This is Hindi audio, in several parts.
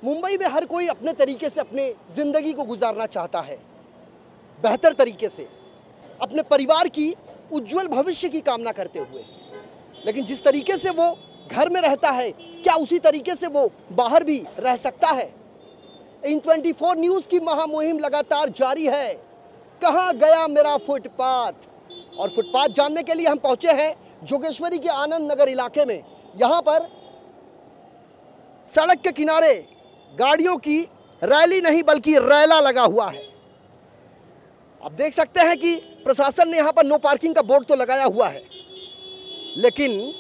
मुंबई में हर कोई अपने तरीके से अपने ज़िंदगी को गुजारना चाहता है, बेहतर तरीके से, अपने परिवार की उज्जवल भविष्य की कामना करते हुए। लेकिन जिस तरीके से वो घर में रहता है, क्या उसी तरीके से वो बाहर भी रह सकता है? इन 24 न्यूज़ की महामुहिम लगातार जारी है। कहाँ गया मेरा फुटपाथ? और फुटपाथ जानने के लिए हम पहुंचे हैं जोगेश्वरी के आनंद नगर इलाके में। यहाँ पर सड़क के किनारे गाड़ियों की रैली नहीं बल्कि रैला लगा हुआ है। आप देख सकते हैं कि प्रशासन ने यहाँ पर नो पार्किंग का बोर्ड तो लगाया हुआ है, लेकिन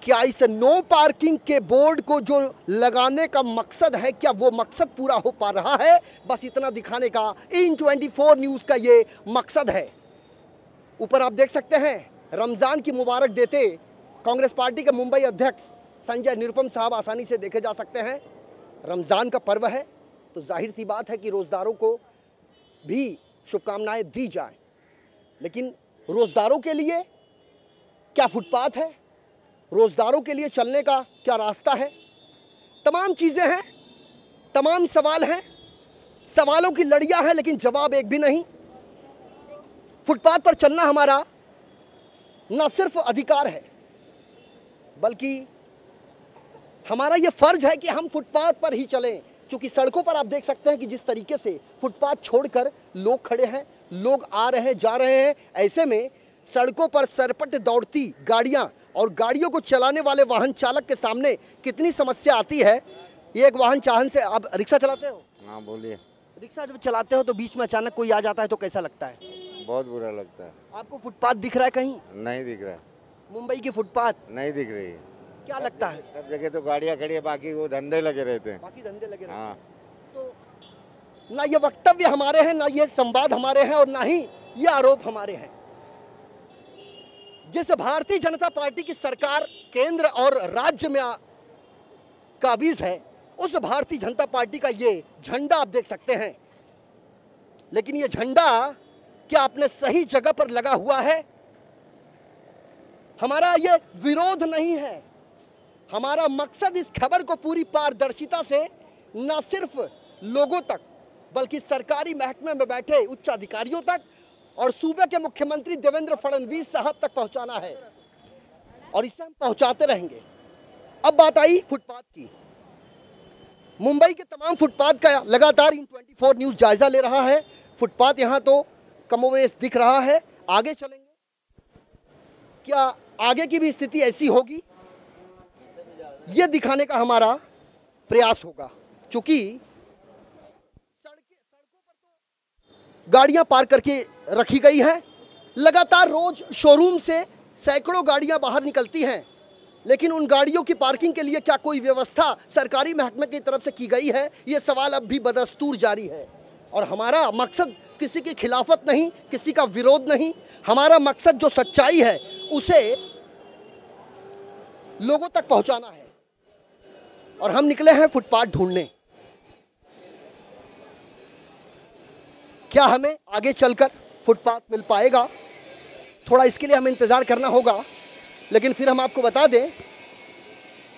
क्या इस नो पार्किंग के बोर्ड को जो लगाने का मकसद है, क्या वो मकसद पूरा हो पा रहा है? बस इतना दिखाने का इन 24 न्यूज़ का ये मकसद है। ऊपर आप देख सकते हैं रमज़ान की मुबारक देते कांग्रेस पार्टी के मुंबई अध्यक्ष संजय निरुपम साहब आसानी से देखे जा सकते हैं। रमज़ान का पर्व है तो जाहिर सी बात है कि रोज़दारों को भी शुभकामनाएं दी जाएं, लेकिन रोज़दारों के लिए क्या फुटपाथ है? रोज़दारों के लिए चलने का क्या रास्ता है? तमाम चीज़ें हैं, तमाम सवाल हैं, सवालों की लड़ियां हैं, लेकिन जवाब एक भी नहीं। फुटपाथ पर चलना हमारा न सिर्फ अधिकार है, बल्कि हमारा ये फर्ज है कि हम फुटपाथ पर ही चलें। क्योंकि सड़कों पर आप देख सकते हैं कि जिस तरीके से फुटपाथ छोड़कर लोग खड़े हैं, लोग आ रहे हैं, जा रहे हैं, ऐसे में सड़कों पर सरपट दौड़ती गाड़ियां और गाड़ियों को चलाने वाले वाहन चालक के सामने कितनी समस्या आती है। ये एक वाहन चाहन से, आप रिक्शा चलाते हो? हाँ बोलिए। रिक्शा जब चलाते हो तो बीच में अचानक कोई आ जाता है तो कैसा लगता है? बहुत बुरा लगता है। आपको फुटपाथ दिख रहा है कहीं? नहीं दिख रहा है। मुंबई की फुटपाथ नहीं दिख रही है। क्या लगता है? सब जगह तो गाड़ियाँ खड़ी है, बाकी वो धंधे लगे रहते हैं। बाकी धंधे लगे रहते हैं। हाँ, तो ना ये वक्तव्य हमारे हैं, ना ये संवाद हमारे हैं, और ना ही ये आरोप हमारे हैं। जिस भारतीय जनता पार्टी की सरकार केंद्र और राज्य में काबिज है, उस भारतीय जनता पार्टी का ये झंडा आप देख सकते हैं। लेकिन ये झंडा क्या अपने सही जगह पर लगा हुआ है? हमारा ये विरोध नहीं है, हमारा मकसद इस खबर को पूरी पारदर्शिता से न सिर्फ लोगों तक बल्कि सरकारी महकमे में बैठे उच्च अधिकारियों तक और सूबे के मुख्यमंत्री देवेंद्र फडणवीस साहब तक पहुंचाना है, और इसे हम पहुंचाते रहेंगे। अब बात आई फुटपाथ की। मुंबई के तमाम फुटपाथ का लगातार इन 24 न्यूज़ जायजा ले रहा है। फुटपाथ यहाँ तो कमोवेश दिख रहा है, आगे चलेंगे, क्या आगे की भी स्थिति ऐसी होगी, ये दिखाने का हमारा प्रयास होगा। क्योंकि सड़कों पर तो गाड़ियां पार्क करके रखी गई हैं, लगातार रोज शोरूम से सैकड़ों गाड़ियां बाहर निकलती हैं, लेकिन उन गाड़ियों की पार्किंग के लिए क्या कोई व्यवस्था सरकारी महकमे की तरफ से की गई है? ये सवाल अब भी बदस्तूर जारी है। और हमारा मकसद किसी की खिलाफत नहीं, किसी का विरोध नहीं, हमारा मकसद जो सच्चाई है उसे लोगों तक पहुंचाना है, और हम निकले हैं फुटपाथ ढूंढने। क्या हमें आगे चलकर फुटपाथ मिल पाएगा? थोड़ा इसके लिए हमें इंतजार करना होगा, लेकिन फिर हम आपको बता दें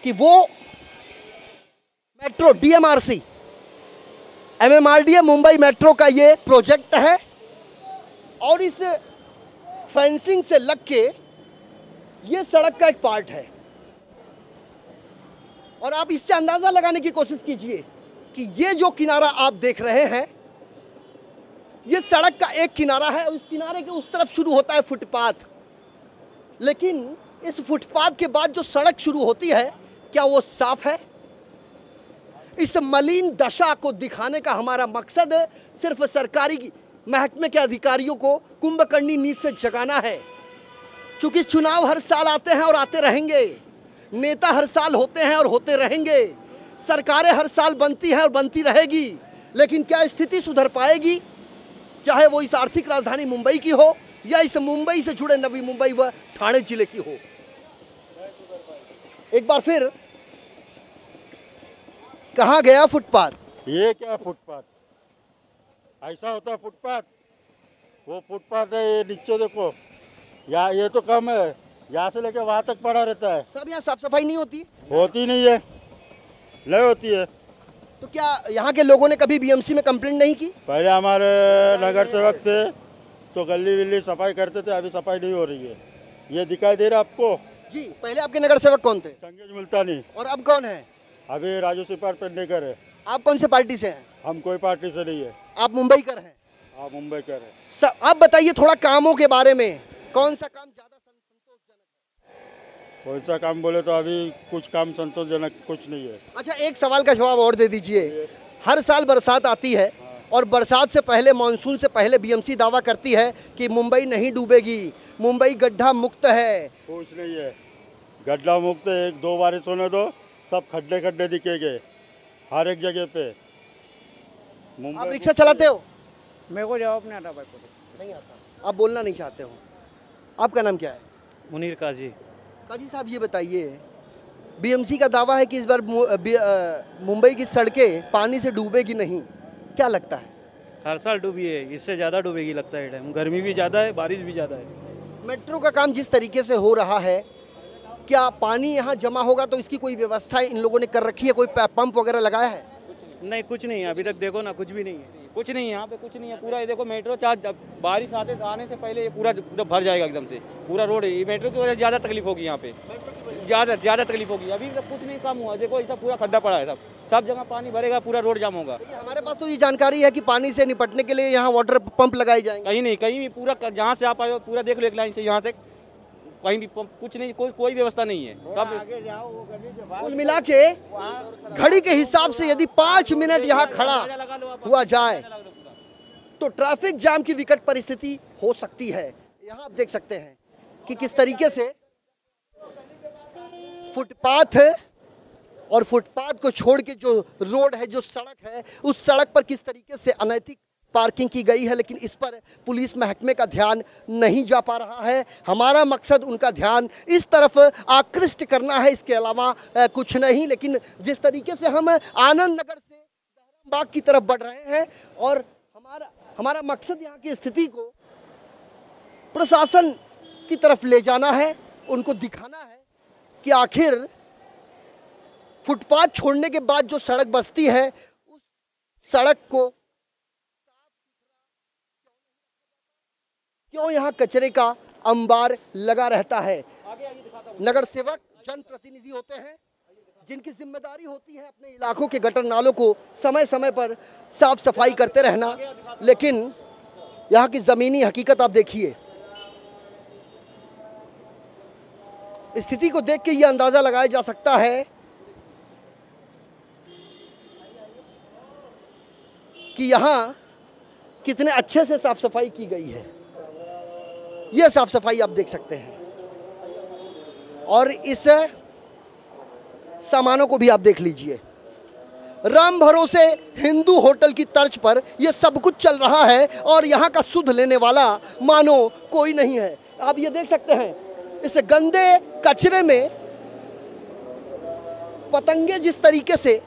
कि वो metro DMRC MMRDA Mumbai metro का ये प्रोजेक्ट है, और इस फेंसिंग से लग के ये सड़क का एक पार्ट है। और आप इससे अंदाजा लगाने की कोशिश कीजिए कि ये जो किनारा आप देख रहे हैं, ये सड़क का एक किनारा है, और इस किनारे के उस तरफ शुरू होता है फुटपाथ। लेकिन इस फुटपाथ के बाद जो सड़क शुरू होती है, क्या वो साफ है? इस मलिन दशा को दिखाने का हमारा मकसद सिर्फ सरकारी महकमे के अधिकारियों को कुंभकर्णी नींद से जगाना है। क्योंकि चुनाव हर साल आते हैं और आते रहेंगे, नेता हर साल होते हैं और होते रहेंगे, सरकारें हर साल बनती हैं और बनती रहेगी, लेकिन क्या स्थिति सुधर पाएगी? चाहे वो इस आर्थिक राजधानी मुंबई की हो या इस मुंबई से जुड़े नवी मुंबई व ठाणे जिले की हो। एक बार फिर, कहाँ गया फुटपाथ? ये क्या फुटपाथ? ऐसा होता है फुटपाथ? वो फुटपाथ है, ये नीचे देखो, या ये तो कम है, यहाँ से लेके वहाँ तक पड़ा रहता है। सब यहाँ साफ सफाई नहीं होती? होती नहीं है, नहीं होती है। तो क्या यहाँ के लोगों ने कभी बीएमसी में कंप्लेंट नहीं की? पहले हमारे नगर सेवक थे तो गली विल्ली सफाई करते थे, अभी सफाई नहीं हो रही है। ये दिखाई दे रहा आपको? जी, पहले आपके नगर सेवक कौन थे? चंगेज मुल्तानी। और अब कौन है? अभी राजू सिपार पेडनेकर है। आप कौन से पार्टी से हैं? हम कोई पार्टी से नहीं है। आप मुंबई कर हैं? आप मुंबई कर है। आप बताइए थोड़ा कामों के बारे में, कौन सा काम ज्यादा संतोषजनक है? कौन सा काम बोले तो अभी कुछ काम संतोषजनक कुछ नहीं है। अच्छा, एक सवाल का जवाब और दे दीजिए। हर साल बरसात आती है और बरसात से पहले, मानसून से पहले बीएमसी दावा करती है कि मुंबई नहीं डूबेगी, मुंबई गड्ढा मुक्त है। कुछ नहीं है, गड्ढा मुक्त है। 1-2 बारिश होने दो, सब खड्डे खड्डे दिखेंगे हर एक जगह पे। आप रिक्शा चलाते हो? मेरे को जवाब नहीं आता भाई को। नहीं आता। आप बोलना नहीं चाहते हो। आपका नाम क्या है? मुनीर काजी। काजी साहब, ये बताइए, बीएमसी का दावा है कि इस बार मुंबई की सड़कें पानी से डूबेगी नहीं, क्या लगता है? हर साल डूबी है, इससे ज़्यादा डूबेगी लगता है। टाइम गर्मी भी ज़्यादा है, बारिश भी ज़्यादा है। मेट्रो का काम जिस तरीके से हो रहा है, क्या पानी यहाँ जमा होगा तो इसकी कोई व्यवस्था इन लोगों ने कर रखी है? कोई पंप वगैरह लगाया है? नहीं, कुछ नहीं है अभी तक। देखो ना, कुछ भी नहीं है, कुछ नहीं है यहाँ पे, कुछ नहीं है। पूरा ये देखो, मेट्रो चार्ज बारिश आने से पहले ये पूरा भर जाएगा एकदम से, पूरा रोड। ये मेट्रो की वजह से ज़्यादा तकलीफ होगी यहाँ पे, ज़्यादा तकलीफ होगी। अभी तक कुछ नहीं काम हुआ। देखो, ऐसा पूरा खड्डा पड़ा है, सब जगह पानी भरेगा, पूरा रोड जाम होगा। हमारे पास तो ये जानकारी है कि पानी से निपटने के लिए यहाँ वाटर पंप लगाए जाएंगे। कहीं नहीं, कहीं भी पूरा जहाँ से आप आए हो पूरा देख लो, एक लाइन से यहाँ तक कहीं भी कुछ नहीं, कोई व्यवस्था नहीं है। सब कुल मिला के घड़ी के हिसाब से यदि 5 मिनट यहाँ खड़ा हुआ जाए तो ट्रैफिक जाम की विकट परिस्थिति हो सकती है। यहाँ आप देख सकते हैं कि किस तरीके से फुटपाथ और फुटपाथ को छोड़ के जो रोड है, जो सड़क है, उस सड़क पर किस तरीके से अनैतिक पार्किंग की गई है। लेकिन इस पर पुलिस महकमे का ध्यान नहीं जा पा रहा है। हमारा मकसद उनका ध्यान इस तरफ आकृष्ट करना है, इसके अलावा कुछ नहीं। लेकिन जिस तरीके से हम आनंद नगर से बाग की तरफ बढ़ रहे हैं और हमारा मकसद यहाँ की स्थिति को प्रशासन की तरफ ले जाना है, उनको दिखाना है कि आखिर फुटपाथ छोड़ने के बाद जो सड़क बसती है, उस सड़क को क्यों यहाँ कचरे का अंबार लगा रहता है। नगर सेवक जनप्रतिनिधि होते हैं जिनकी जिम्मेदारी होती है अपने इलाकों के गटर नालों को समय समय पर साफ सफाई करते रहना। लेकिन यहाँ की जमीनी हकीकत आप देखिए, स्थिति को देख के ये अंदाजा लगाया जा सकता है कि यहाँ कितने अच्छे से साफ सफाई की गई है। यह साफ सफाई आप देख सकते हैं और इस सामानों को भी आप देख लीजिए। राम भरोसे हिंदू होटल की तर्ज पर यह सब कुछ चल रहा है और यहाँ का सुध लेने वाला मानो कोई नहीं है। आप ये देख सकते हैं, इस गंदे कचरे में पतंगे जिस तरीके से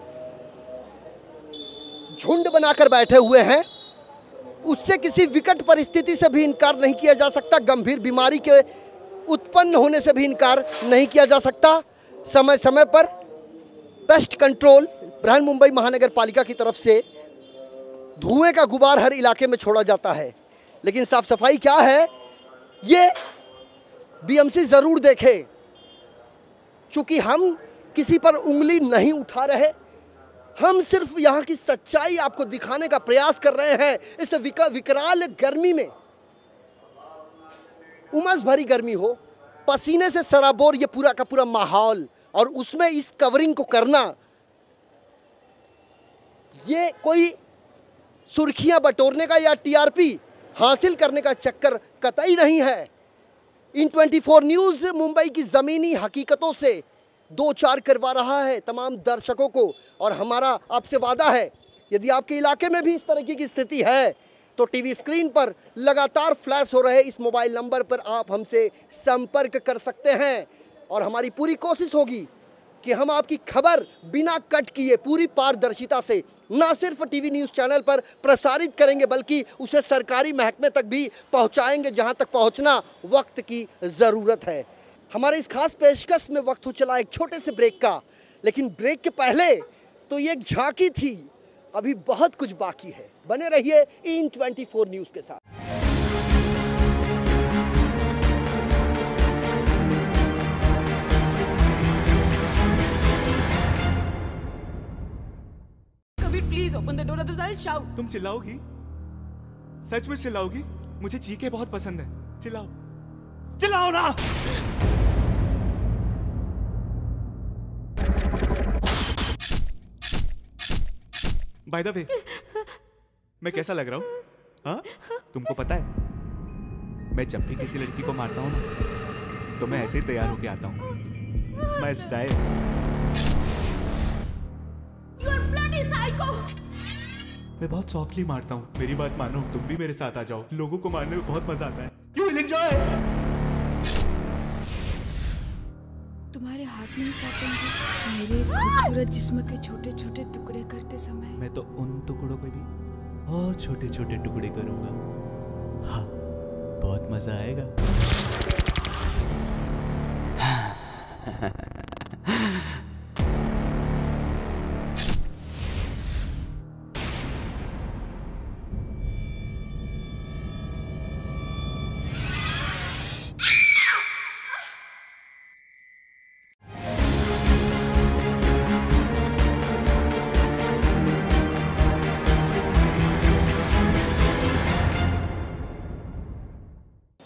झुंड बनाकर बैठे हुए हैं, उससे किसी विकट परिस्थिति से भी इनकार नहीं किया जा सकता। गंभीर बीमारी के उत्पन्न होने से भी इनकार नहीं किया जा सकता। समय समय पर पेस्ट कंट्रोल बृहन मुंबई महानगर पालिका की तरफ से धुएं का गुबार हर इलाके में छोड़ा जाता है, लेकिन साफ सफाई क्या है ये बीएमसी जरूर देखे। चूंकि हम किसी पर उंगली नहीं उठा रहे, हम सिर्फ यहाँ की सच्चाई आपको दिखाने का प्रयास कर रहे हैं। इस विकराल गर्मी में, उमस भरी गर्मी हो, पसीने से सराबोर ये पूरा का पूरा माहौल, और उसमें इस कवरिंग को करना, ये कोई सुर्खियां बटोरने का या टीआरपी हासिल करने का चक्कर कतई नहीं है। इन 24 न्यूज़ मुंबई की ज़मीनी हकीकतों से दो चार करवा रहा है तमाम दर्शकों को, और हमारा आपसे वादा है, यदि आपके इलाके में भी इस तरह की स्थिति है तो टीवी स्क्रीन पर लगातार फ्लैश हो रहे इस मोबाइल नंबर पर आप हमसे संपर्क कर सकते हैं। और हमारी पूरी कोशिश होगी कि हम आपकी खबर बिना कट किए पूरी पारदर्शिता से न सिर्फ टीवी न्यूज़ चैनल पर प्रसारित करेंगे, बल्कि उसे सरकारी महकमे तक भी पहुंचाएंगे, जहां तक पहुंचना वक्त की ज़रूरत है। हमारे इस खास पेशकश में वक्त हो चला एक छोटे से ब्रेक का, लेकिन ब्रेक के पहले तो ये एक झांकी थी, अभी बहुत कुछ बाकी है। बने रहिए इन 24 न्यूज़ के साथ। Kabir, please open the door, others I'll shout. तुम चिल्लाओगी? सच में चिल्लाओगी? मुझे चीखे बहुत पसंद है। चिल्लाओ, चिल्लाओ ना। बाय द वे, मैं कैसा लग रहा हूँ? हाँ? तुमको पता है, मैं जब भी किसी लड़की को मारता हूँ ना, तो मैं ऐसे ही तैयार होके आता हूँ। It's my style. You are bloody psycho. मैं बहुत सॉफ्टली मारता हूँ। मेरी बात मानो, तुम भी मेरे साथ आ जाओ। लोगों को मारने में बहुत मजा आता है। You will enjoy. तुम्हारे हाथ नहीं काटेंगे मेरे इस खूबसूरत जिस्म के छोटे छोटे टुकड़े करते समय। मैं तो उन टुकड़ों के भी और छोटे छोटे टुकड़े करूंगा। हाँ, बहुत मजा आएगा।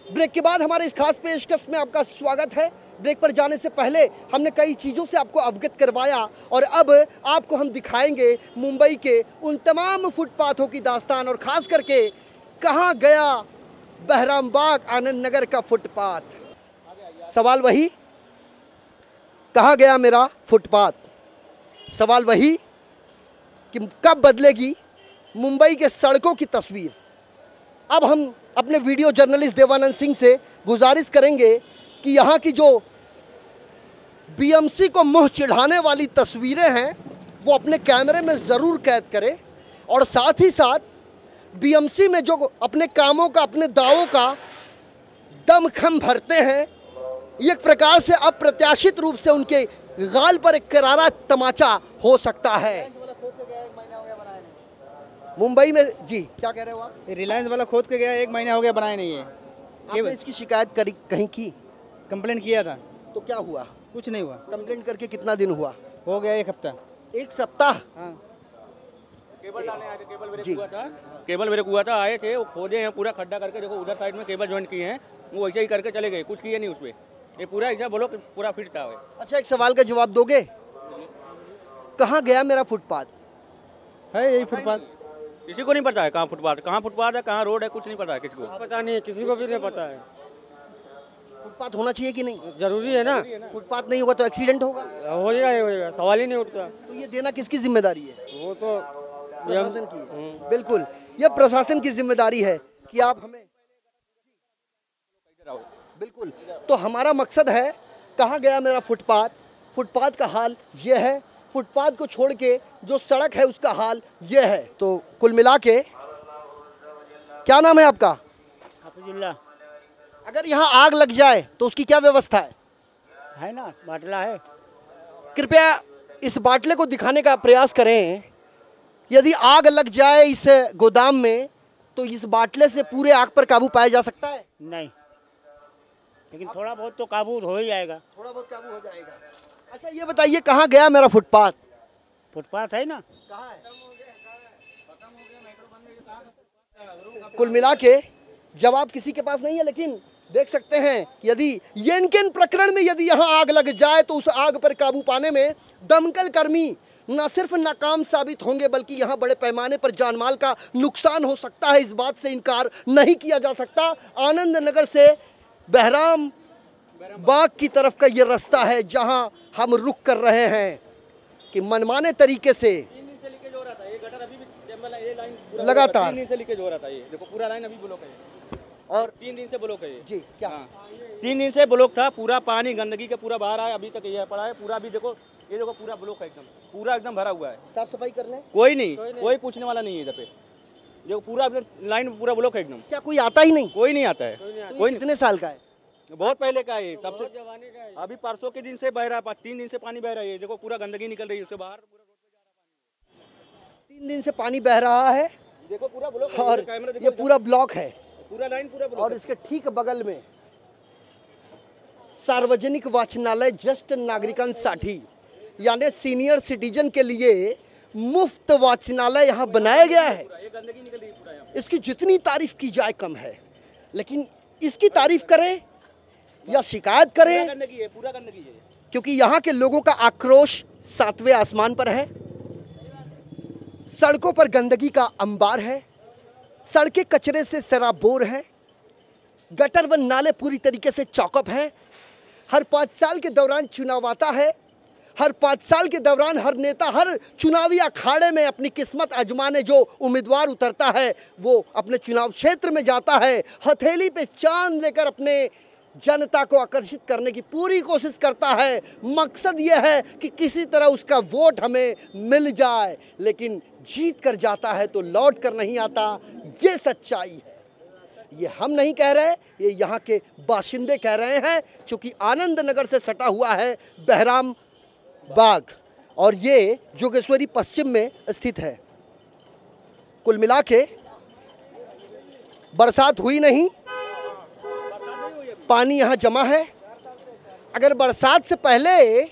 ब्रेक के बाद हमारे इस खास पेशकश में आपका स्वागत है। ब्रेक पर जाने से पहले हमने कई चीज़ों से आपको अवगत करवाया और अब आपको हम दिखाएंगे मुंबई के उन तमाम फुटपाथों की दास्तान और ख़ास करके कहाँ गया बहरामबाग आनंद नगर का फुटपाथ। सवाल वही, कहाँ गया मेरा फुटपाथ? सवाल वही कि कब बदलेगी मुंबई के सड़कों की तस्वीर? अब हम अपने वीडियो जर्नलिस्ट देवानंद सिंह से गुजारिश करेंगे कि यहाँ की जो बीएमसी को मुंह चिढ़ाने वाली तस्वीरें हैं वो अपने कैमरे में ज़रूर कैद करें और साथ ही साथ बीएमसी में जो अपने कामों का, अपने दावों का दमखम भरते हैं, एक प्रकार से अप्रत्याशित रूप से उनके गाल पर एक करारा तमाचा हो सकता है। मुंबई में जी क्या कह रहे हो आप? रिलायंस वाला खोद के गया, 1 महीना हो गया, बनाए नहीं है। आपने इसकी शिकायत कहीं की? कंप्लेंट किया था, तो क्या हुआ? कुछ नहीं हुआ। कंप्लेंट करके कितना दिन हुआ? हो गया 1 हफ्ता। 1 सप्ताह? हाँ। केबल डालने आए थे, केबल मेरे जी। को हुआ था, केबल मेरे को हुआ था, आए थे, वो खोदे हैं पूरा खड्डा करके, देखो उधर साइड में केबल ज्वाइंट किए हैं, वो ऐसे ही करके चले गए, कुछ किए नहीं उसपे। ये पूरा ऐसा बोलो कि पूरा फिट था। अच्छा, एक सवाल का जवाब दोगे? कहाँ गया मेरा फुटपाथ? है यही फुटपाथ। किसी को नहीं पता है कहाँ फुटपाथ है, कहाँ रोड है, कुछ नहीं पता है किसी को। पता नहीं, किसी को भी नहीं पता है। फुटपाथ होना चाहिए कि नहीं? जरूरी है ना, फुटपाथ नहीं होगा तो एक्सीडेंट होगा। हो जाएगा, सवाल ही नहीं उठता। तो ये देना किसकी जिम्मेदारी है? वो तो प्रशासन की है। बिल्कुल, ये प्रशासन की जिम्मेदारी है कि आप हमें बिल्कुल। तो हमारा मकसद है, कहाँ गया मेरा फुटपाथ? फुटपाथ का हाल ये है, फुटपाथ को छोड़ के जो सड़क है उसका हाल ये है। तो कुल मिला के, क्या नाम है आपका? हाफिजुल्लाह। अगर यहाँ आग लग जाए तो उसकी क्या व्यवस्था है ना, बाटला है। कृपया इस बाटले को दिखाने का प्रयास करें। यदि आग लग जाए इस गोदाम में तो इस बाटले से पूरे आग पर काबू पाया जा सकता है? नहीं, लेकिन थोड़ा बहुत तो काबू हो ही जाएगा। थोड़ा बहुत काबू हो जाएगा। अच्छा, ये बताइए कहाँ गया मेरा फुटपाथ? फुटपाथ है ना, कहाँ है? कुल मिला के जवाब किसी के पास नहीं है, लेकिन देख सकते हैं यदि येनकेन प्रकरण में यदि यहाँ आग लग जाए तो उस आग पर काबू पाने में दमकल कर्मी न सिर्फ नाकाम साबित होंगे बल्कि यहाँ बड़े पैमाने पर जानमाल का नुकसान हो सकता है। इस बात से इनकार नहीं किया जा सकता। आनंद नगर से बहराम बाग की तरफ का ये रास्ता है जहाँ हम रुक कर रहे हैं कि मनमाने तरीके से 3 दिन से लीकेज हो रहा था, ये गटर अभी भी ये लाइन लगातार 3 दिन से लीकेज हो रहा था। ये देखो पूरा लाइन अभी ब्लॉक है और 3 दिन से ब्लॉक है ये। जी क्या? 3 दिन से ब्लॉक था, पूरा पानी गंदगी के पूरा बाहर आया, अभी तक ये पड़ा है पूरा। अभी देखो, ये देखो पूरा ब्लॉक है, एकदम पूरा एकदम भरा हुआ है। साफ सफाई करने कोई नहीं, कोई पूछने वाला नहीं है इधर पे। देखो पूरा लाइन पूरा ब्लॉक है एकदम, क्या कोई आता ही नहीं? कोई नहीं आता है। कोई कितने साल का है? बहुत पहले का है, तब से अभी परसों के दिन से बह रहा है, 3 दिन से पानी बह रहा है। ये देखो पूरा गंदगी निकल रही है उससे बाहर। दिन से पानी बह रहा है देखो पूरा ब्लॉक और ये पूरा ब्लॉक है पूरा लाइन पूरा और इसके ठीक बगल में सार्वजनिक वाचनालय ज्येष्ठ नागरिकांसाठी यानी सीनियर सिटीजन के लिए मुफ्त वाचनालय यहाँ बनाया गया है। इसकी जितनी तारीफ की जाए कम है, लेकिन इसकी तारीफ करें या शिकायत करें, पूरा गंदगी है क्योंकि यहाँ के लोगों का आक्रोश 7वें आसमान पर है। सड़कों पर गंदगी का अंबार है, सड़कें कचरे से सराबोर हैं, गटर व नाले पूरी तरीके से चौकअप हैं। हर 5 साल के दौरान चुनाव आता है, हर 5 साल के दौरान हर नेता हर चुनावी अखाड़े में अपनी किस्मत आजमाने जो उम्मीदवार उतरता है वो अपने चुनाव क्षेत्र में जाता है, हथेली पे चांद लेकर अपने जनता को आकर्षित करने की पूरी कोशिश करता है। मकसद ये है कि किसी तरह उसका वोट हमें मिल जाए, लेकिन जीत कर जाता है तो लौट कर नहीं आता। ये सच्चाई है, ये हम नहीं कह रहे, ये यहाँ के बाशिंदे कह रहे हैं, क्योंकि आनंद नगर से सटा हुआ है बहराम बाग और ये जोगेश्वरी पश्चिम में स्थित है। कुल मिला के बरसात हुई नहीं, पानी यहाँ जमा है। अगर बरसात से पहले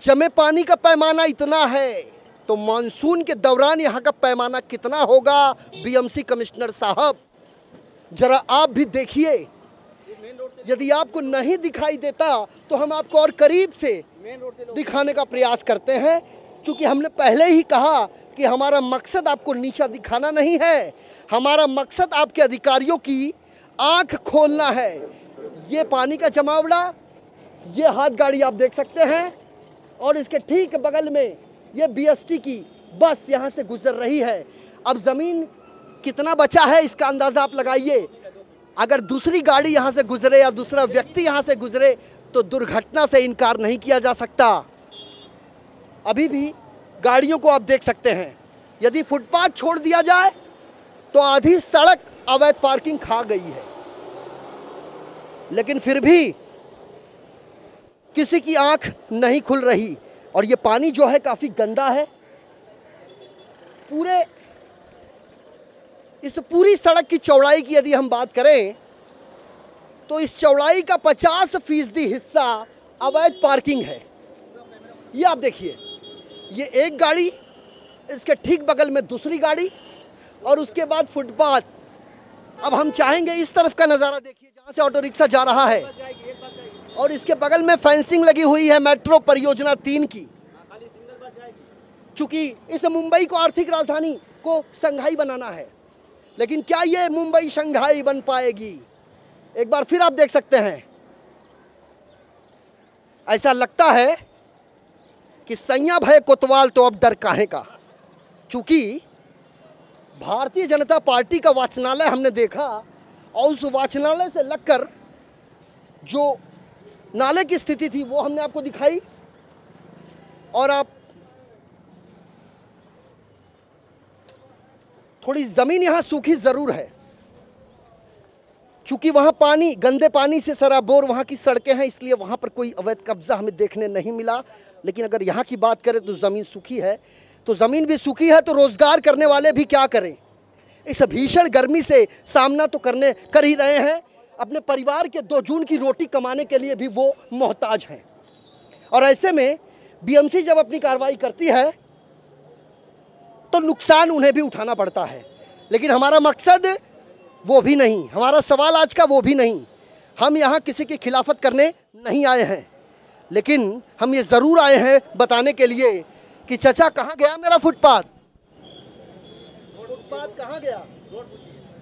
जमे पानी का पैमाना इतना है तो मानसून के दौरान यहाँ का पैमाना कितना होगा? बीएमसी कमिश्नर साहब जरा आप भी देखिए। यदि आपको नहीं दिखाई देता तो हम आपको और करीब से दिखाने का प्रयास करते हैं, क्योंकि हमने पहले ही कहा कि हमारा मकसद आपको नीचा दिखाना नहीं है, हमारा मकसद आपके अधिकारियों की आंख खोलना है। ये पानी का जमावड़ा, ये हाथ गाड़ी आप देख सकते हैं और इसके ठीक बगल में ये बीएसटी की बस यहाँ से गुजर रही है। अब ज़मीन कितना बचा है इसका अंदाज़ा आप लगाइए। अगर दूसरी गाड़ी यहाँ से गुजरे या दूसरा व्यक्ति यहाँ से गुजरे तो दुर्घटना से इनकार नहीं किया जा सकता। अभी भी गाड़ियों को आप देख सकते हैं। यदि फुटपाथ छोड़ दिया जाए तो आधी सड़क अवैध पार्किंग खा गई है, लेकिन फिर भी किसी की आंख नहीं खुल रही। और ये पानी जो है काफ़ी गंदा है। इस पूरी सड़क की चौड़ाई की यदि हम बात करें तो इस चौड़ाई का 50% हिस्सा अवैध पार्किंग है। ये आप देखिए, ये एक गाड़ी, इसके ठीक बगल में दूसरी गाड़ी और उसके बाद फुटपाथ। अब हम चाहेंगे इस तरफ का नज़ारा देखिए जहाँ से ऑटो रिक्शा जा रहा है और इसके बगल में फेंसिंग लगी हुई है मेट्रो परियोजना 3 की। चूंकि इस मुंबई को आर्थिक राजधानी को शंघाई बनाना है, लेकिन क्या ये मुंबई शंघाई बन पाएगी? एक बार फिर आप देख सकते हैं, ऐसा लगता है कि सैया भय कोतवाल तो अब डर काहे का। चूंकि भारतीय जनता पार्टी का वाचनालय हमने देखा और उस वाचनालय से लगकर जो नाले की स्थिति थी वो हमने आपको दिखाई। और आप थोड़ी ज़मीन यहाँ सूखी ज़रूर है, चूँकि वहाँ पानी, गंदे पानी से सराबोर वहाँ की सड़कें हैं, इसलिए वहाँ पर कोई अवैध कब्जा हमें देखने नहीं मिला। लेकिन अगर यहाँ की बात करें तो ज़मीन सूखी है, तो ज़मीन भी सूखी है तो रोज़गार करने वाले भी क्या करें? इस भीषण गर्मी से सामना तो कर ही रहे हैं। अपने परिवार के 2 जून की रोटी कमाने के लिए भी वो मोहताज हैं। और ऐसे में बीएमसी जब अपनी कार्रवाई करती है तो नुकसान उन्हें भी उठाना पड़ता है। लेकिन हमारा मकसद वो भी नहीं, हमारा सवाल आज का वो भी नहीं। हम यहाँ किसी की खिलाफत करने नहीं आए हैं, लेकिन हम ये ज़रूर आए हैं बताने के लिए कि चचा कहाँ गया मेरा फुटपाथ? फुटपाथ कहाँ गया?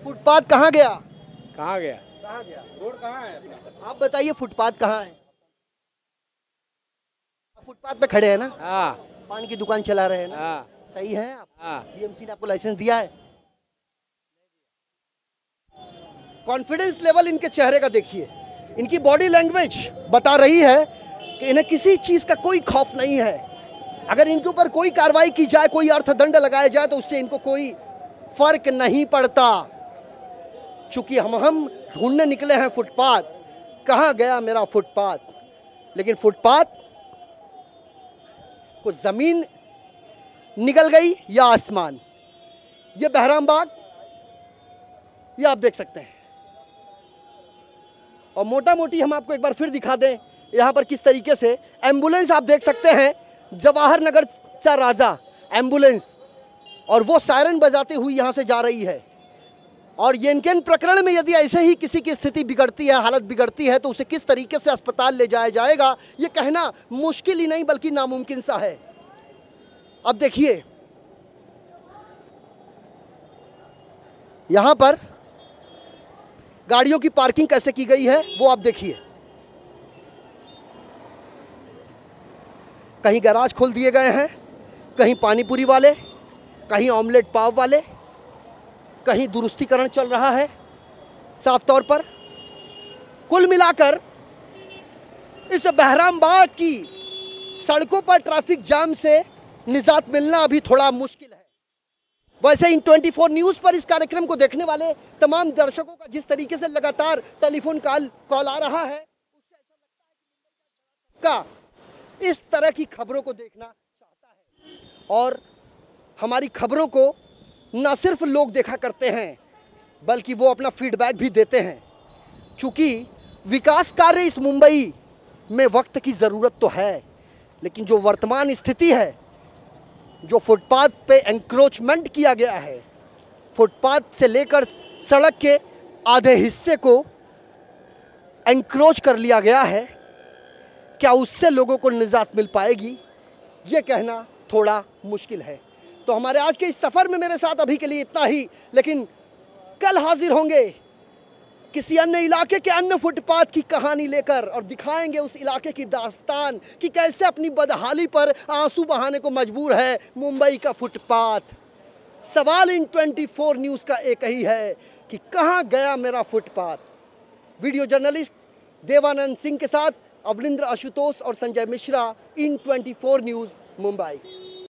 फुटपाथ कहाँ गया? कहाँ गया? कहाँ गया? रोड कहाँ है अपना? आप बताइए फुटपाथ कहाँ है? आप फुटपाथ पे खड़े हैं ना? हाँ पान की दुकान चला रहे हैं ना? हाँ सही है आप? हाँ। बीएमसी ने आपको लाइसेंस दिया है? कॉन्फिडेंस लेवल इनके चेहरे का देखिए, इनकी बॉडी लैंग्वेज बता रही है कि इन्हें किसी चीज़ का कोई खौफ नहीं है। अगर इनके ऊपर कोई कार्रवाई की जाए, कोई अर्थदंड लगाया जाए तो उससे इनको कोई फर्क नहीं पड़ता। चूंकि हम ढूंढने निकले हैं फुटपाथ, कहाँ गया मेरा फुटपाथ? लेकिन फुटपाथ को ज़मीन निगल गई या आसमान। ये बहराम बाग, ये आप देख सकते हैं। और मोटा मोटी हम आपको एक बार फिर दिखा दें यहाँ पर किस तरीके से एम्बुलेंस आप देख सकते हैं, जवाहर नगर चा राजा एम्बुलेंस, और वो सायरन बजाते हुए यहाँ से जा रही है। और येनकेन प्रकरण में यदि ऐसे ही किसी की स्थिति बिगड़ती है, हालत बिगड़ती है, तो उसे किस तरीके से अस्पताल ले जाया जाएगा ये कहना मुश्किल ही नहीं बल्कि नामुमकिन सा है। अब देखिए यहाँ पर गाड़ियों की पार्किंग कैसे की गई है वो आप देखिए। कहीं गैराज खोल दिए गए हैं, कहीं पानीपुरी वाले, कहीं ऑमलेट पाव वाले, कहीं दुरुस्तीकरण चल रहा है। साफ तौर पर कुल मिलाकर इस बहराम बाग की सड़कों पर ट्रैफिक जाम से निजात मिलना अभी थोड़ा मुश्किल है। वैसे इन 24 न्यूज़ पर इस कार्यक्रम को देखने वाले तमाम दर्शकों का जिस तरीके से लगातार टेलीफोन कॉल आ रहा है, उससे ऐसा लगता है कि का इस तरह की खबरों को देखना चाहता है। और हमारी खबरों को न सिर्फ लोग देखा करते हैं बल्कि वो अपना फीडबैक भी देते हैं। चूँकि विकास कार्य इस मुंबई में वक्त की ज़रूरत तो है, लेकिन जो वर्तमान स्थिति है, जो फुटपाथ पे एंक्रोचमेंट किया गया है, फुटपाथ से लेकर सड़क के आधे हिस्से को एंक्रोच कर लिया गया है, क्या उससे लोगों को निजात मिल पाएगी ये कहना थोड़ा मुश्किल है। तो हमारे आज के इस सफ़र में मेरे साथ अभी के लिए इतना ही, लेकिन कल हाजिर होंगे किसी अन्य इलाके के अन्य फुटपाथ की कहानी लेकर और दिखाएंगे उस इलाके की दास्तान कि कैसे अपनी बदहाली पर आंसू बहाने को मजबूर है मुंबई का फुटपाथ। सवाल इन 24 न्यूज़ का एक ही है कि कहां गया मेरा footpath. Video journalist Devanand Singh के साथ अवलिंद्र आशुतोष और संजय मिश्रा, इन 24 न्यूज़ मुंबई।